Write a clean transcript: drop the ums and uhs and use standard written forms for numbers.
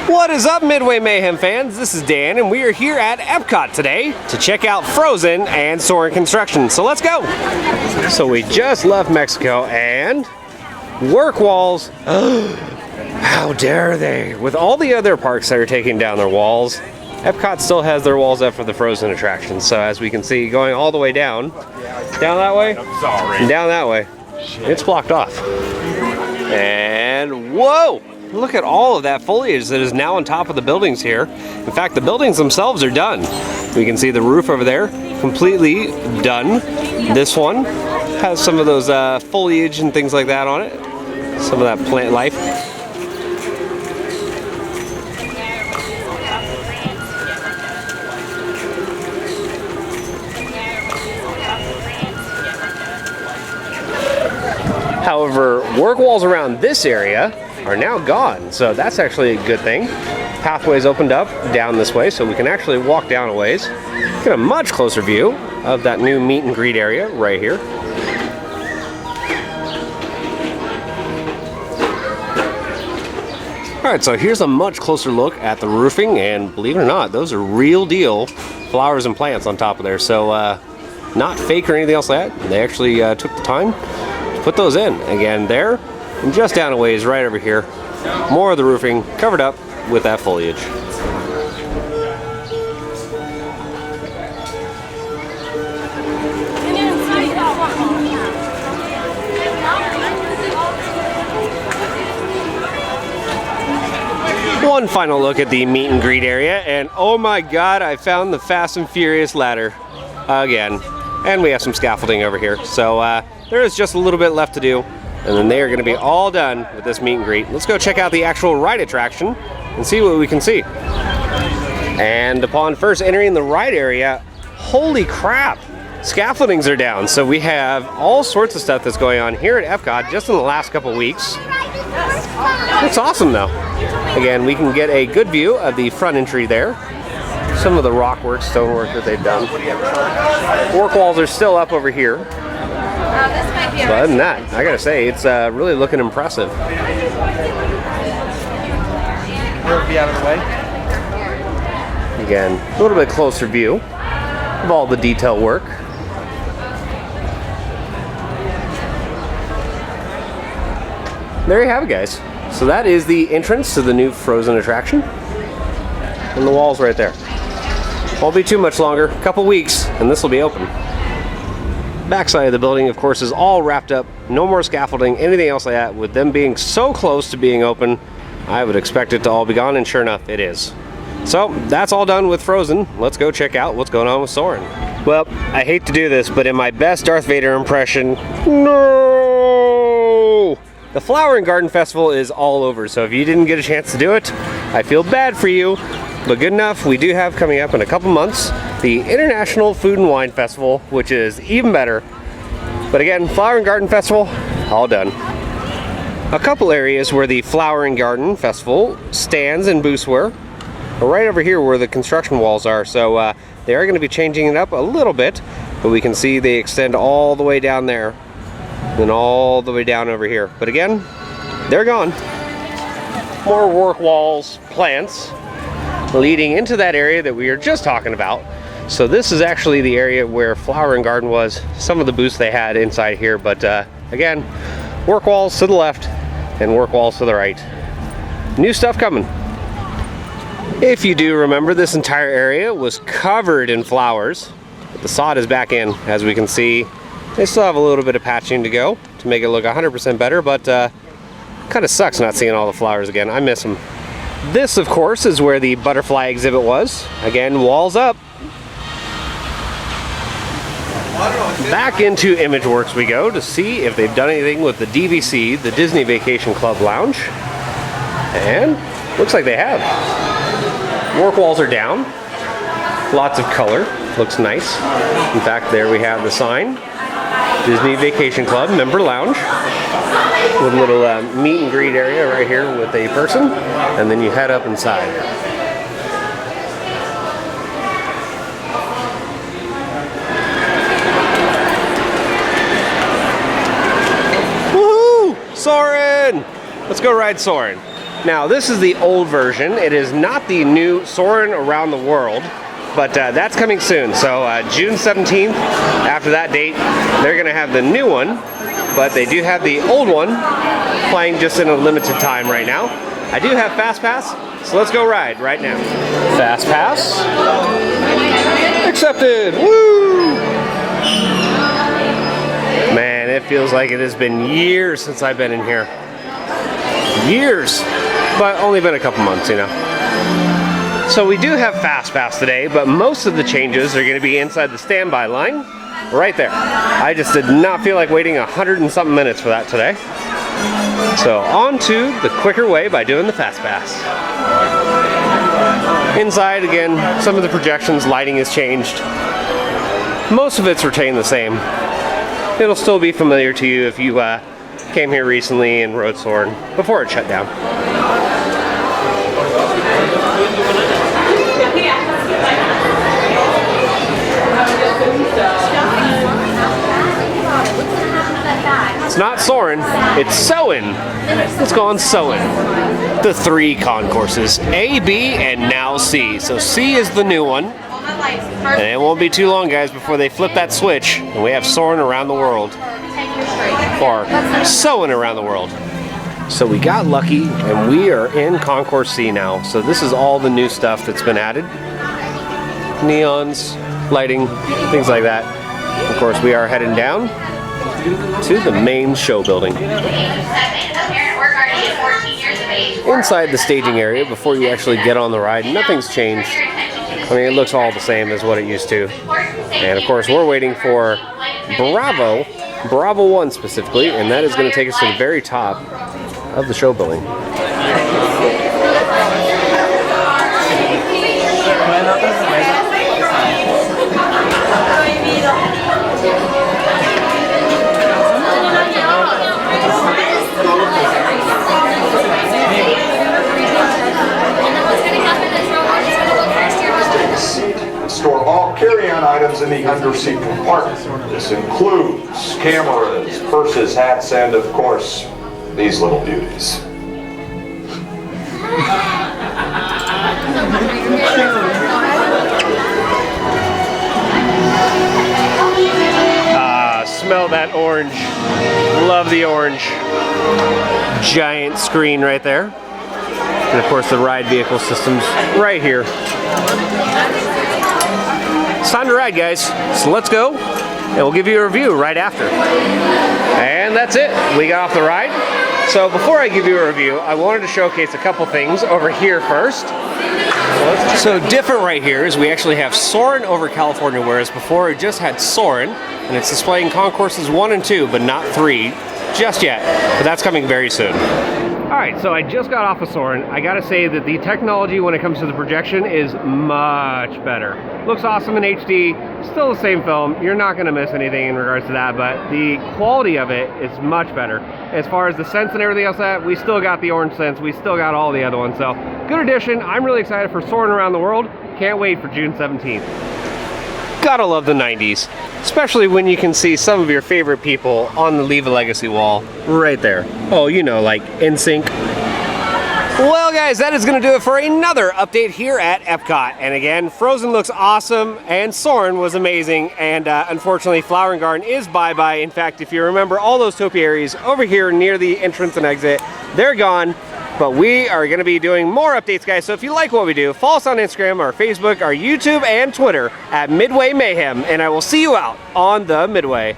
What is up, Midway Mayhem fans? This is Dan, and we are here at Epcot today to check out Frozen and Soarin' construction. So let's go! So we just left Mexico, and work walls. How dare they? With all the other parks that are taking down their walls, Epcot still has their walls up for the Frozen attraction. So as we can see, going all the way down that way, and down that way, it's blocked off. And whoa! Look at all of that foliage that is now on top of the buildings here. In fact, the buildings themselves are done. We can see the roof over there, completely done. This one has some of those foliage and things like that on it. Some of that plant life. However, work walls around this area are now gone, so that's actually a good thing. Pathways opened up down this way, so we can actually walk down a ways. Get a much closer view of that new meet and greet area right here. Alright, so here's a much closer look at the roofing, and believe it or not, those are real deal flowers and plants on top of there, so not fake or anything else like that. They actually took the time to put those in. Again, there, and just down a ways right over here, more of the roofing covered up with that foliage. One final look at the meet and greet area, and oh my god, I found the Fast and Furious ladder again. And we have some scaffolding over here, so there is just a little bit left to do, and then they are going to be all done with this meet and greet. Let's go check out the actual ride attraction and see what we can see. And upon first entering the ride area, holy crap, scaffoldings are down. So we have all sorts of stuff that's going on here at Epcot just in the last couple weeks. It's awesome though. Again, we can get a good view of the front entry there. Some of the rock work, stonework that they've done. Work walls are still up over here. But other than that, I gotta say, it's really looking impressive. Be out of the way. Again, a little bit closer view of all the detail work. There you have it, guys. So that is the entrance to the new Frozen attraction. And the wall's right there. Won't be too much longer, a couple weeks, and this will be open. Backside of the building, of course, is all wrapped up. No more scaffolding, anything else like that. With them being so close to being open, I would expect it to all be gone, and sure enough, it is. So that's all done with Frozen. Let's go check out what's going on with Soarin'. Well, I hate to do this, but in my best Darth Vader impression, no! The Flower and Garden Festival is all over, so if you didn't get a chance to do it, I feel bad for you. But good enough, we do have coming up in a couple months the International Food and Wine Festival, which is even better. But again, Flower and Garden Festival, all done. A couple areas where the Flower and Garden Festival stands and booths were right over here where the construction walls are. So they are going to be changing it up a little bit, but we can see they extend all the way down there and all the way down over here. But again, they're gone. More work walls, plants, leading into that area that we were just talking about. So this is actually the area where Flower and Garden was, some of the booths they had inside here, but again, work walls to the left and work walls to the right. New stuff coming. If you do remember, this entire area was covered in flowers, but the sod is back in. As we can see, they still have a little bit of patching to go to make it look 100% better, but kind of sucks not seeing all the flowers again. I miss them. This, of course, is where the butterfly exhibit was. Again, walls up. Back into ImageWorks we go to see if they've done anything with the DVC, the Disney Vacation Club Lounge. And looks like they have. Work walls are down. Lots of color. Looks nice. In fact, there we have the sign. Disney Vacation Club Member Lounge. With a little meet and greet area right here with a person, and then you head up inside. Woohoo! Soarin'! Let's go ride Soarin'. Now, this is the old version. It is not the new Soarin' Around the World, but that's coming soon. So June 17th, after that date, they're gonna have the new one, but they do have the old one playing just in a limited time right now. I do have Fast Pass, so let's go ride right now. Fast Pass. Accepted, woo! Man, it feels like it has been years since I've been in here. Years, but only been a couple months, you know. So we do have Fast Pass today, but most of the changes are going to be inside the standby line, right there. I just did not feel like waiting 100 and something minutes for that today. So on to the quicker way by doing the Fast Pass. Inside, again, some of the projections, lighting has changed. Most of it's retained the same. It'll still be familiar to you if you came here recently and rode Soarin' before it shut down. It's not Soarin', it's Soarin'. Let's go on Soarin'. The 3 concourses, A, B, and now C. So C is the new one. And it won't be too long, guys, before they flip that switch and we have Soarin' Around the World. Or Soarin' Around the World. So we got lucky and we are in Concourse C now. So this is all the new stuff that's been added. Neons, lighting, things like that. Of course, we are heading down to the main show building. Inside the staging area, before you actually get on the ride, nothing's changed. I mean, it looks all the same as what it used to. And of course, we're waiting for Bravo 1 specifically, and that is going to take us to the very top of the show building. Store all carry-on items in the underseat compartment. This includes cameras, purses, hats, and of course, these little beauties. Smell that orange. Love the orange. Giant screen right there. And of course the ride vehicle systems right here. It's time to ride, guys. So let's go and we'll give you a review right after. And that's it. We got off the ride. So before I give you a review, I wanted to showcase a couple things over here first. So different right here is we actually have Soarin' Over California, whereas before it just had Soarin', and it's displaying concourses 1 and 2, but not 3 just yet. But that's coming very soon. Alright, so I just got off of Soarin'. I gotta say that the technology when it comes to the projection is much better. Looks awesome in HD, still the same film. You're not gonna miss anything in regards to that, but the quality of it is much better. As far as the sense and everything else that, we still got the orange sense, we still got all the other ones. So, good addition. I'm really excited for Soarin' Around the World. Can't wait for June 17th. Gotta love the 90s, especially when you can see some of your favorite people on the Leave a Legacy wall right there. Oh, you know, like NSYNC. Well, guys, that is going to do it for another update here at Epcot. And again, Frozen looks awesome, and Soarin' was amazing, and unfortunately, Flower and Garden is bye-bye. In fact, if you remember all those topiaries over here near the entrance and exit, they're gone. But we are going to be doing more updates, guys. So if you like what we do, follow us on Instagram, our Facebook, our YouTube, and Twitter at Midway Mayhem. And I will see you out on the Midway.